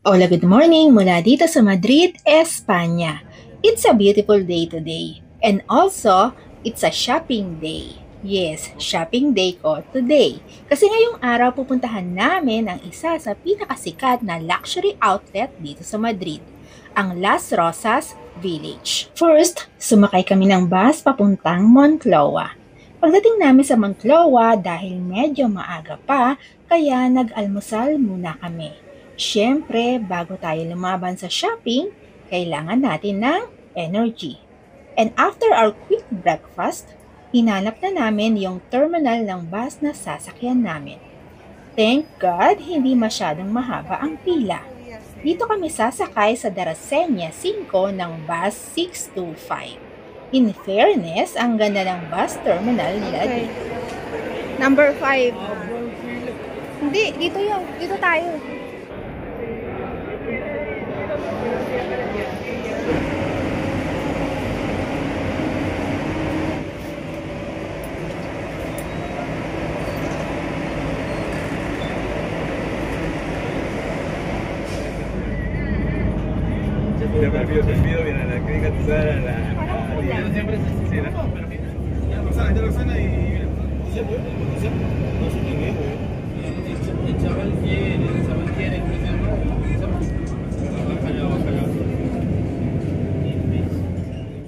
Hola, good morning mula dito sa Madrid, Espanya. It's a beautiful day today. And also, it's a shopping day. Yes, shopping day ko today. Kasi ngayong araw pupuntahan namin ang isa sa pinakasikat na luxury outlet dito sa Madrid, ang Las Rosas Village. First, sumakay kami ng bus papuntang Moncloa. Pagdating namin sa Moncloa, dahil medyo maaga pa, kaya nag-almusal muna kami. Siyempre, bago tayo lumaban sa shopping, kailangan natin ng energy. And after our quick breakfast, hinanap na namin yung terminal ng bus na sasakyan namin. Thank God, hindi masyadong mahaba ang pila. Dito kami sasakay sa Darasenia 5 ng bus 625. In fairness, ang ganda ng bus terminal nila dito. Number 5. Hindi, dito yun. Dito tayo. Te pido bien a la clínica, tú sabes, a la siempre es así, ¿no? Pero mira, ya Roxana y mira, no sé quién es, güey. El chaval quiere,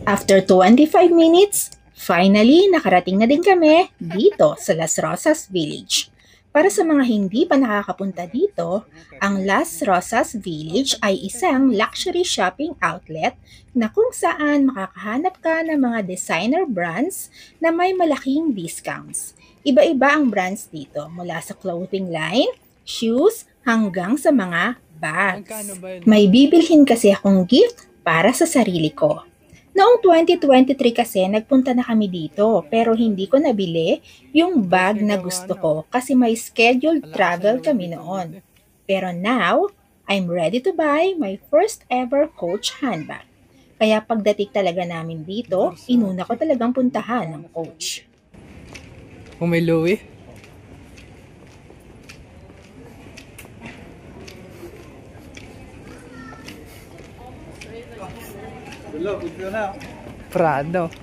After 25 minutes, finally nakarating na din kami dito sa Las Rosas Village. Para sa mga hindi pa nakakapunta dito, ang Las Rosas Village ay isang luxury shopping outlet na kung saan makakahanap ka ng mga designer brands na may malaking discounts. Iba-iba ang brands dito, mula sa clothing line, shoes, hanggang sa mga bags. May bibilhin kasi akong gift para sa sarili ko. Noong 2023 kasi nagpunta na kami dito pero hindi ko nabili yung bag na gusto ko kasi may scheduled travel kami noon. Pero now, I'm ready to buy my first ever Coach handbag. Kaya pagdating talaga namin dito, inuna ko talagang puntahan ng Coach. Kung may Louis? Prado.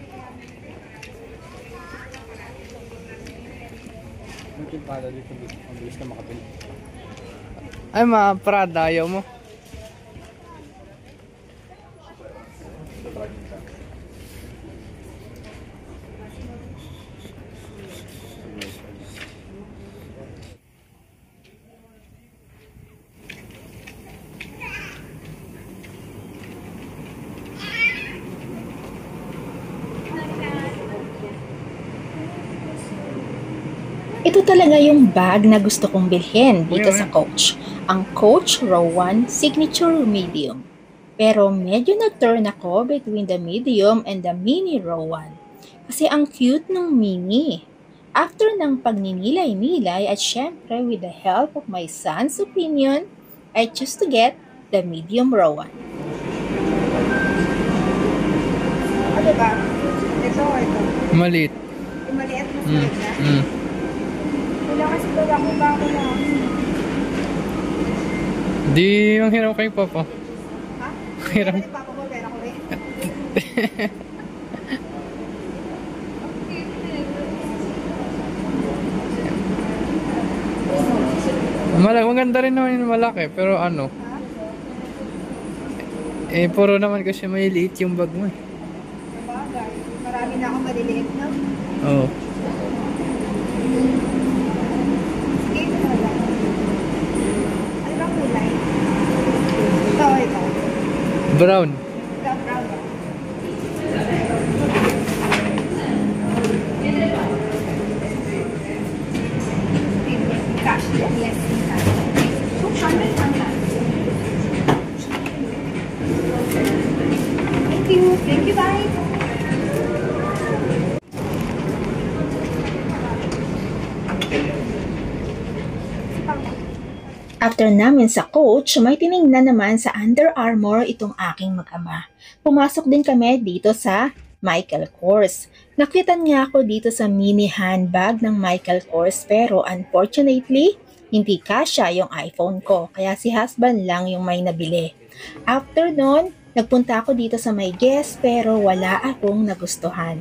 Ay, mga Prada, ayaw mo? Ito talaga yung bag na gusto kong bilhin dito sa Coach. Ang Coach Rowan Signature Medium. Pero medyo nag-turn ako between the medium and the mini Rowan. Kasi ang cute ng mini. After ng pagninilay-nilay at syempre with the help of my son's opinion, I choose to get the medium Rowan. Ano ba? Ito o ito? Maliit. Yung maliit mas maganda? Wala kasi wala ko ba ako na. Di ang hirap kay Papa. Ha? Hirap. Pwede papa mo, pera ko rin. Maganda rin naman yung malaki, pero ano? Puro naman kasi may liit yung bag mo eh. Sabagay. Marami na akong maliliit na. Oo. Sige, ito na lang. Ano bang kulay? Ito o ito? Brown. Ito, brown ba? Cash, yes. 200 ang cash. Thank you. Thank you, bye. After namin sa Coach, may tiningnan naman sa Under Armour itong aking mag-ama. Pumasok din kami dito sa Michael Kors. Nakita niya ako dito sa mini handbag ng Michael Kors pero unfortunately, Hindi kasya yung iPhone ko, kaya si husband lang yung may nabili. After nun, nagpunta ako dito sa may Guess pero wala akong nagustuhan.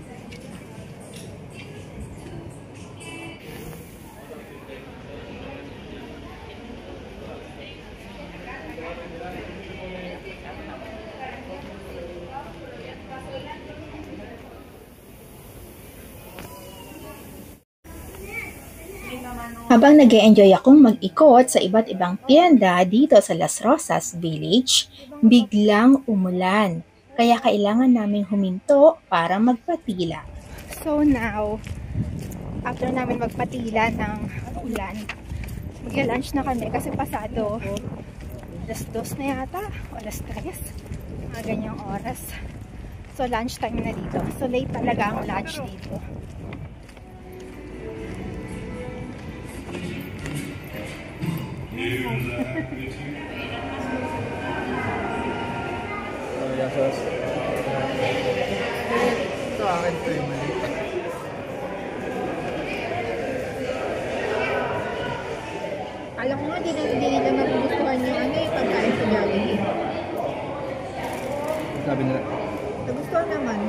Habang nag-e-enjoy akong mag-ikot sa iba't ibang tienda dito sa Las Rosas Village, biglang umulan. Kaya kailangan naming huminto para magpatila. So now, after namin magpatila ng ulan, mag-lunch na kami kasi pasado alas 2 na yata, o alas 3, mga ganyang oras. So lunch time na dito. So late talaga ang lunch dito. Ito akin ito yung mali. Alam ko nga, di nila magugustuhan yung pagkain sa Jollibee. Sabi nila. Nagustuhan naman.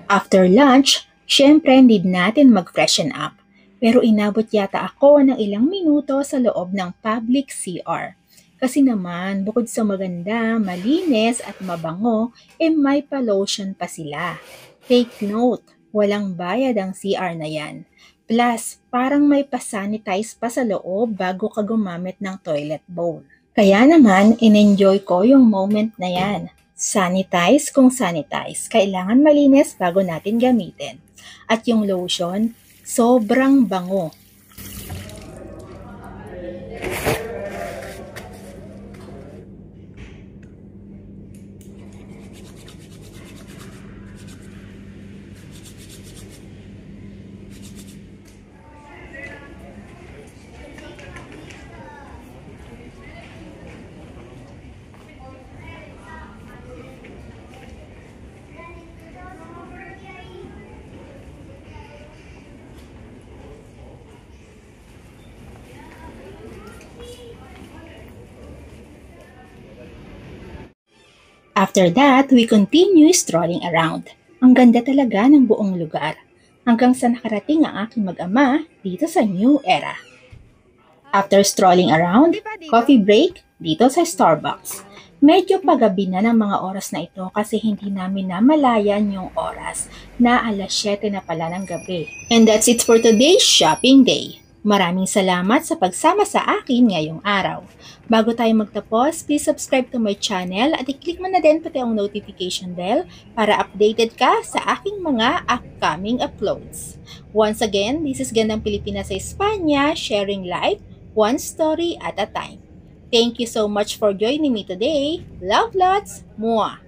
After lunch, syempre need natin mag-freshen up. Pero inabot yata ako ng ilang minuto sa loob ng public CR. Kasi naman, bukod sa maganda, malinis at mabango, may pa-lotion pa sila. Take note, walang bayad ang CR na yan. Plus, parang may pa-sanitize pa sa loob bago ka gumamit ng toilet bowl. Kaya naman, in-enjoy ko yung moment na yan. Sanitize kung sanitize. Kailangan malinis bago natin gamitin. At yung lotion, sobrang bango. After that, we continue strolling around. Ang ganda talaga ng buong lugar. Hanggang sa nakarating ang aking mag-ama dito sa New Era. After strolling around, coffee break dito sa Starbucks. Medyo pagabi na ng mga oras na ito kasi hindi namin namalayan yung oras na alas 7 na pala ng gabi. And that's it for today's shopping day. Maraming salamat sa pagsama sa akin ngayong araw. Bago tayo magtapos, please subscribe to my channel at i-click mo na din pati ang notification bell para updated ka sa aking mga upcoming uploads. Once again, this is Gandang Pilipinas sa Espanya, sharing life, one story at a time. Thank you so much for joining me today. Love lots! Mwah!